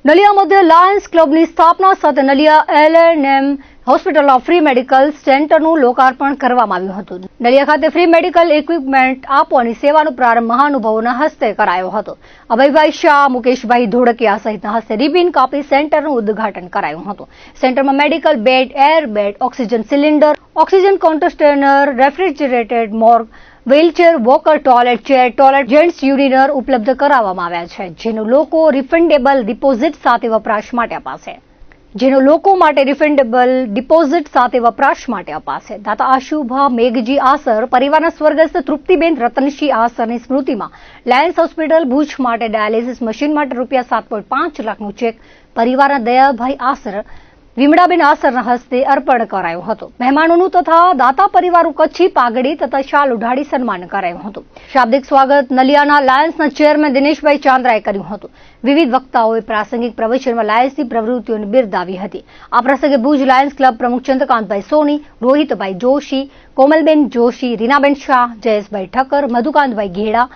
નલિયા મધ્ય લાયન્સ ક્લબની સ્થાપના સાથે નલિયા એલ&એમ હોસ્પિટલમાં ફ્રી મેડિકલ સેન્ટરનું લોકાર્પણ કરવામાં આવ્યું હતું. નલિયા ખાતે ફ્રી મેડિકલ ઇક્વિપમેન્ટ આપવાની સેવાનો પ્રારંભ મહાનુભાવોના હસ્તે કરાયો હતો. અભયભાઈ શાહ, મુકેશભાઈ ધોળકિયા સહિતના હસ્તે રિબિન કાપી સેન્ટરનું ઉદ્ઘાટન કરાયું હતું. સેન્ટરમાં medical bed, air bed, oxygen cylinder, oxygen container, refrigerated morgue, wheelchair, walker, toilet chair, toilet gents urinal ઉપલબ્ધ કરાવવામાં આવ્યા છે, જેનો લોકો રિફંડેબલ ડિપોઝિટ સાથે વપરાશ માટે અપાશે. દાતા આશુભા મેઘજી આસર પરિવારના સ્વર્ગસ્થ તૃપ્તિબેન રતનસિંહ આસરની સ્મૃતિમાં લાયન્સ હોસ્પિટલ ભુજ માટે ડાયાલિસિસ મશીન માટે ₹7.5 લાખનો ચેક પરિવારના દયાભાઈ આસર, વિમળાબેન આસરના હસ્તે અર્પણ કરાયો હતો. મહેમાનોનું તથા દાતા પરિવારનું કચ્છી પાઘડી તથા શાલ ઉઢાડી સન્માન કરાયું હતું. શાબ્દિક સ્વાગત નલિયાના લાયન્સના ચેરમેન દિનેશભાઈ ચાંદ્રાએ કર્યું હતું. વિવિધ વક્તાઓએ પ્રાસંગિક પ્રવચનમાં લાયન્સની પ્રવૃત્તિઓને બિરદાવી હતી. આ પ્રસંગે ભુજ લાયન્સ ક્લબ પ્રમુખ ચંદ્રકાંતભાઈ સોની, રોહિતભાઈ જોશી, કોમલબેન જોશી, રીનાબેન શાહ, જયેશભાઈ ઠક્કર, મધુકાંતભાઈ ઘેડા,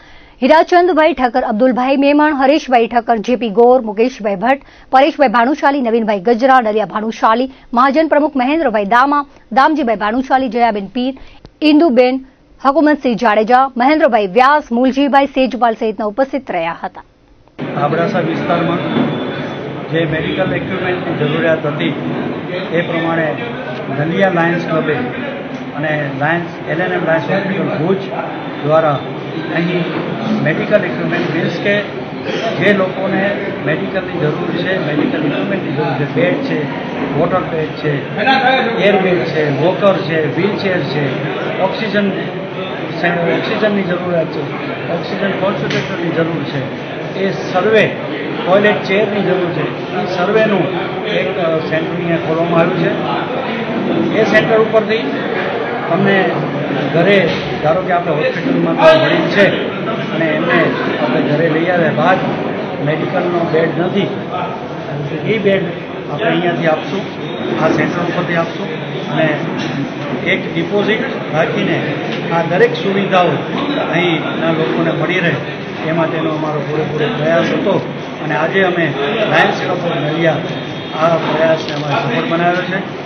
હીરાચંદભાઈ ઠક્કર, અબ્દુલભાઈ મેમણ, હરેશભાઈ ઠક્કર, જેપી ગોર, મુકેશભાઈ ભટ્ટ, પરેશભાઈ ભાનુશાલી, નવીનભાઈ ગજરા, નલિયા ભાનુશાલી, મહાજન પ્રમુખ મહેન્દ્રભાઈ દામા, દામજીભાઈ ભાનુશાલી, જયાબેન પીર, ઇન્દુબેન, હકુમતસિંહ જાડેજા, મહેન્દ્રભાઈ વ્યાસ, મૂલજીભાઈ સેજપાલ સહિતના ઉપસ્થિત રહ્યા હતા. આબરાસા વિસ્તારમાં જે મેડિકલ ઇક્વિપમેન્ટની જરૂરિયાત હતી એ પ્રમાણે નલિયા લાયન્સ ક્લબે અને એલ&એમ લાયન્સ હોસ્પિટલ ભુજ દ્વારા અહીં મેડિકલ ઇક્વિપમેન્ટ મીન્સ કે જે લોકોને મેડિકલની જરૂર છે, મેડિકલ ઇક્વિપમેન્ટની જરૂર છે, બેડ છે, વોટર બેડ છે, એર બેડ છે, વોકર છે, વ્હીલચેર છે, ઓક્સિજનની જરૂરિયાત છે, ઓક્સિજન કોન્સન્ટ્રેટરની જરૂર છે, એ સર્વે ટોયલેટ ચેરની જરૂર છે, એ સર્વેનું એક સેન્ટર અહીંયા ખોલવામાં આવ્યું છે. એ સેન્ટર ઉપરથી તમને ઘરે ધારો કે આપણે હોસ્પિટલમાં કોઈ મરીઝ છે અને એમને આપણે ઘરે લઈ આવ્યા બાદ મેડિકલનો બેડ નથી, એ બેડ આપણે અહીંયાથી આપશું, આ સેન્ટર ઉપરથી આપશું અને એક ડિપોઝિટ રાખીને આ દરેક સુવિધાઓ અહીંના લોકોને મળી રહે એ માટેનો અમારો પૂરેપૂરો પ્રયાસ હતો અને આજે અમે લાયન્સ ક્લબ ઓફ નલિયા આ પ્રયાસને અમારે સફળ બનાવ્યો છે.